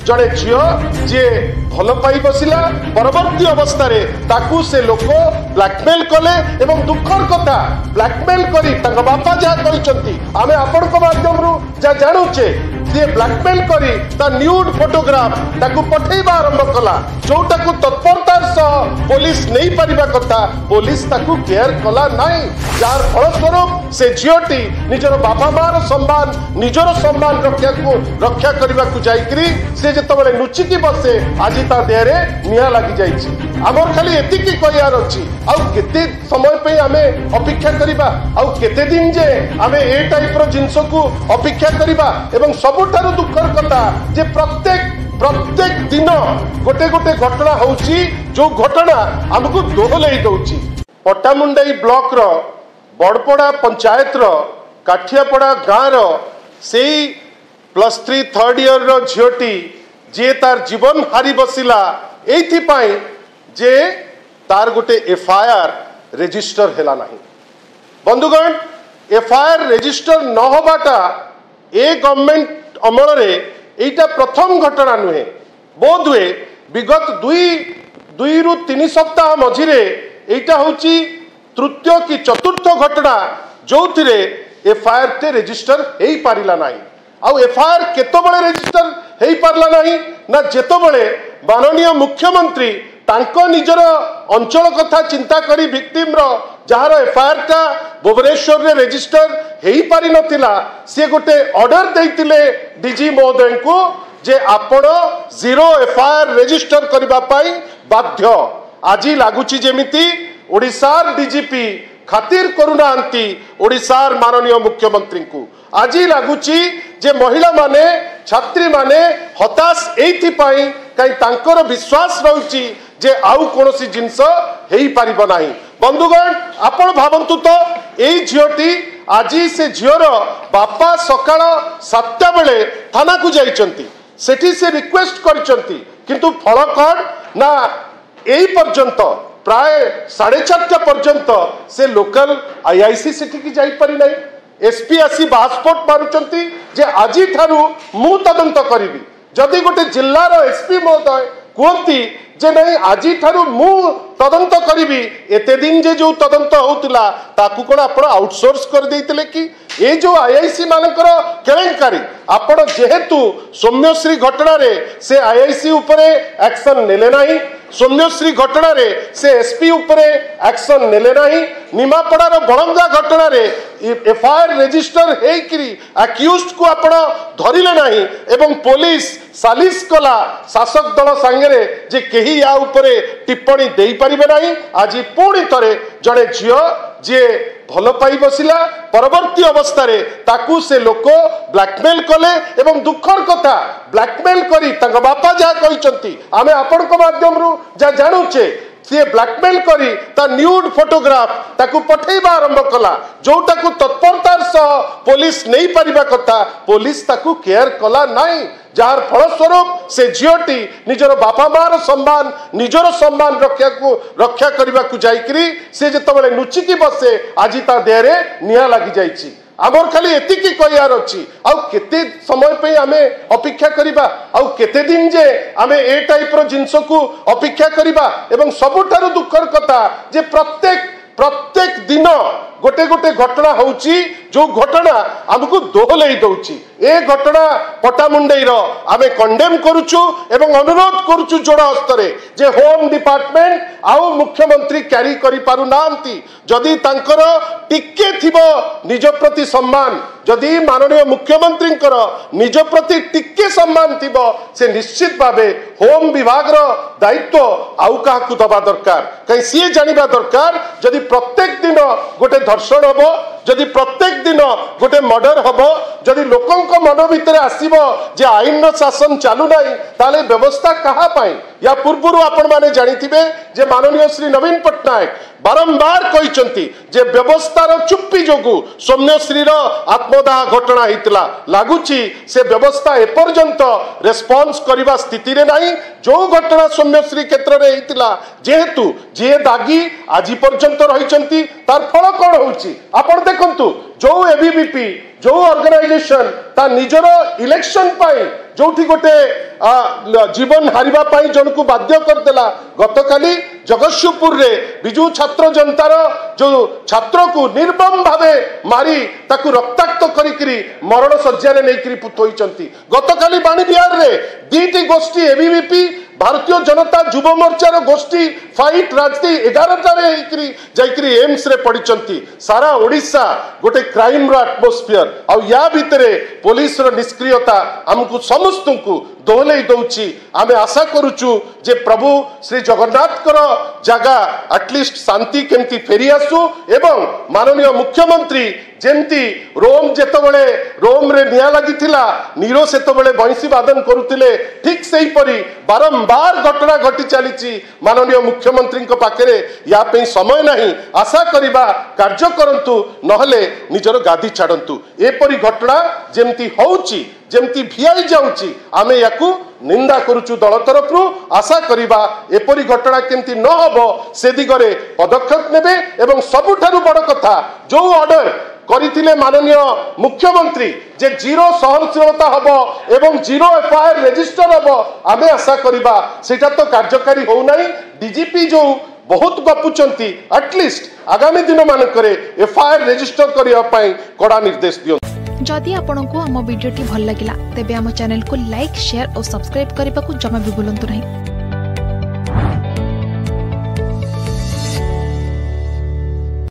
जड़े झील जी भल पाई बसिला परवर्ती अवस्था ताकू से लोक ब्लैकमेल कले एवं दुखर कथा ब्लैकमेल करी बापा जहाँ कहते आम आपण माध्यम जहाँ जानूचे सी ब्लैकमेल करी न्यूड फोटोग्राफ ताकू पठेबा आरंभ कला जोटा को तत्परतार सह पुलिस नहीं पारिबा कथा पुलिस ताकू केयर कला नहीं जार फलस्वरूप से झीटी निजर बापा मार सम्मान निजर सम्मान रक्षा करने को जाइकरी से जिते लुचिकी बसे आज ता देहरे निया लगी जाइए आमर खाली एतिकी कहयार अच्छी आउ केते समय पे आमे अपेक्षा करिबा आउ केते दिन जे आमे ए टाइप रो जिंस को अपेक्षा करिबा एवं सबुठारु दुखर कथा जे प्रत्येक दिन गोटे गोटे घटना होउची जो घटना हमको दोहलई दउची पट्टामुंडाई ब्लॉक रो बड़पड़ा पंचायत रो काठियापड़ा गाँव रो सेई +3 थर्ड ईयर रो झीटी जे तार जीवन हारी बसिला एथि पाई जे तार गोटे एफआईआर रेजिस्टर हैला नहीं बंधुगण एफआईआर रेजिस्टर न होबाटा ए गवर्नमेंट अमल रे एटा प्रथम घटना नुहे बोध हुए विगत दुई रु 3 सप्ताह मझिरे एटा होची तृतीय कि चतुर्थ घटना जो थिरे एफआईआर टे रेजिस्टर हेई पारिला नहीं आउ एफआईआर केतबळे रेजिस्टर हेई पारला नहीं ना जेतबळे माननीय मुख्यमंत्री तांको निजर अंचल कथा चिंता करी विक्टिम रो जहार एफआईआर टा भुवनेश्वर रे रेजिस्टर हेई पारि नथिला से गोटे ऑर्डर देइतिले डीजी महोदय को जे आपण 0 एफआईआर रेजिस्टर करबा पाई बाध्य आज लागुची जेमिति ओडिसार डीजीपी खातिर करुनांती ओडिसार माननीय मुख्यमंत्री को आज लगुची जे महिला माने छात्री माने हताश एथि पाई कई तांकर विश्वास रहुची जे आउ कोनोसी जिंस हेई पारिबो नाही बंधुगण आपण भावंतु तो एई झियोटी आज से झियोर बापा सकाळ 7टा बेले थाना को जाइचंती सेठी से रिक्वेस्ट करचंती किंतु फल कौन ना एई पर्यंत प्राय 4:30 पर्यंत से लोकल आईआईसी सेठी की जाई पारि नाही एसपी आसी बास्पोर्ट मारुचंती जे आजी थारु मु तदंत करिवि जदि गोटे जिल्लार एसपी महोदय कहती जे नहीं आजी थारु मु तदंत करिवि एते दिन जे जो तदंत होउतिला ताकू कोन आपण आउटसोर्स कर देइतिले कि ए जो आईआईसी मानकर केलेंकारी आपण जेहेतु सौम्यश्री घटना रे से आईआईसी उपरे एक्शन नेले नाही सौम्यश्री घटना रे से एसपी उपरे एक्शन नेले नाही निमापड़ार बड़ंगा घटना रे एफआईआर रेजिस्टर हेकरी अक्यूज्ड को आपण धरिले नाही एवं पुलिस सालिस कला शासक दल सांगरे जे केही या उपरे टिप्पणी देई परिबे नाही आज पुणी थरे जड़े झियो जे भल पाई बसिला परवर्ती अवस्था ताकू से लोक ब्लैकमेल कले एवं दुखर कथा ब्लैकमेल करी बापा जहाँ कहते आम आपण माध्यम जहाँ जानूचे सी ब्लैकमेल करी न्यूड फोटोग्राफ ताकू पठेबा आरंभ कला जोटा को तत्परतार सह पुलिस नहीं पारिबा कथा पुलिस ताकू केयर कला नहीं जार फलस्वरूप से झीटी निजर बापा मार सम्मान निजर सम्मान रक्षा करने को जाइकरी से जिते लुचिकी बसे आज ता देहरे निया लगी जाइए आमर खाली एतिकी कहयार अच्छी आउ केते समय पे आमे अपेक्षा करिबा आउ केते दिन जे आमे ए टाइप रो जिंस को अपेक्षा करिबा एवं सबुठारु दुखर कथा जे प्रत्येक दिन गोटे गोटे घटना होउची जो घटना हमको दोहलई दउची ए घटना पट्टामुंडाई रो आमे कंडेम करूचु एवं अनुरोध करूचु जोड़ हस्तरे जे होम डिपार्टमेंट आउ मुख्यमंत्री कैरी करि पारु नांती जदि तांकर टिके थिबो निज प्रति सम्मान जदि माननीय मुख्यमंत्री निज प्रति टिके सम्मान थिबो से निश्चित भावे होम विभाग रो दायित्व आउ काहाकु दबा दरकार कहीं सी जानिबा दरकार जदि प्रत्येक दिन गोटे धर्षण हबो जदि प्रत्येक दिन गोटे मर्डर हम जदि लोकों मन भितर आसब जे आईन शासन चलू ना ताले व्यवस्था कहाँ या पूर्व आपण मैंने जानिथिबे जे माननीय श्री नवीन पट्टनायक बारंबार कहते जे व्यवस्थार चुप्पी जोगु सौम्यश्री आत्मदाह घटना होता लगुच से व्यवस्था एपर्यंत रेस्पॉन्स करने स्थिति रे नहीं जो घटना सौम्यश्री क्षेत्र में होता जेहेतु जी दागी आज पर्यंत रही तार फल कौन होपण देखु जो एबीवीपी जो ऑर्गेनाइजेशन ता निजर इलेक्शन पाई जोठी गोटे जीवन हारिबा पाई जन को बाध्य करदेला गतकाली जगतसिंहपुर रे विजु छात्र जनतार जो छात्र को निर्मम भावे मारी ताकू रक्ताक्त करी मरण शज्या नहीं पुतोइचंती गतकाली बाणी बिहार रे दीटी गोष्ठी एबीवीपी भारतीय जनता युव मोर्चार गोष्ठी फाइट राजती 11 एम्स रे पड़िचंती सारा ओडिशा गोटे क्राइम रो एटमोस्फियर आ या भितरे पुलिस रो निष्क्रियता हमकु समस्त को दोहलई दउची आमे आशा करूचु जे प्रभु श्री जगन्नाथ कर जगह एटलिस्ट शांति केमती फेरी आसु एवं माननीय मुख्यमंत्री जेमती रोम जेतबेले रोम रे निया लागिथिला नीरो सेतबेले बंशी वादन करुतिले ठीक सेही परी बारंबार घटना घटी चलीची माननीय मुख्यमंत्री को पाखरे या पे समय नहीं आशा करिबा कार्य करंतु नहले निजर गादी छाड़ंतु एपरी घटना जेमती होउची जेमती भियाई जाउची आमे याकू निंदा करुचु दल तरफ आशा करिबा एपरी घटना केमती न हबो से दिगरे पदक्षेप नेबे एवं सबुठारु बड़ कथा जो ऑर्डर करिथिले माननीय मुख्यमंत्री जे जीरो सहनशीलता हबो एवं जीरो एफआईआर रजिस्टर हबो आमे आशा करिबा सेटा तो कार्यकारी हो नाही डीजीपी जो बहुत गपुचंती एटलिस्ट आगामी दिन मानकरे एफआईआर रजिस्टर करिया पई कड़ा निर्देश दियो। जदि आपंक आम भिडी भल लगा तेब आम चैनल को लाइक शेयर और सब्सक्राइब करने को जमा भी भूलु नहीं।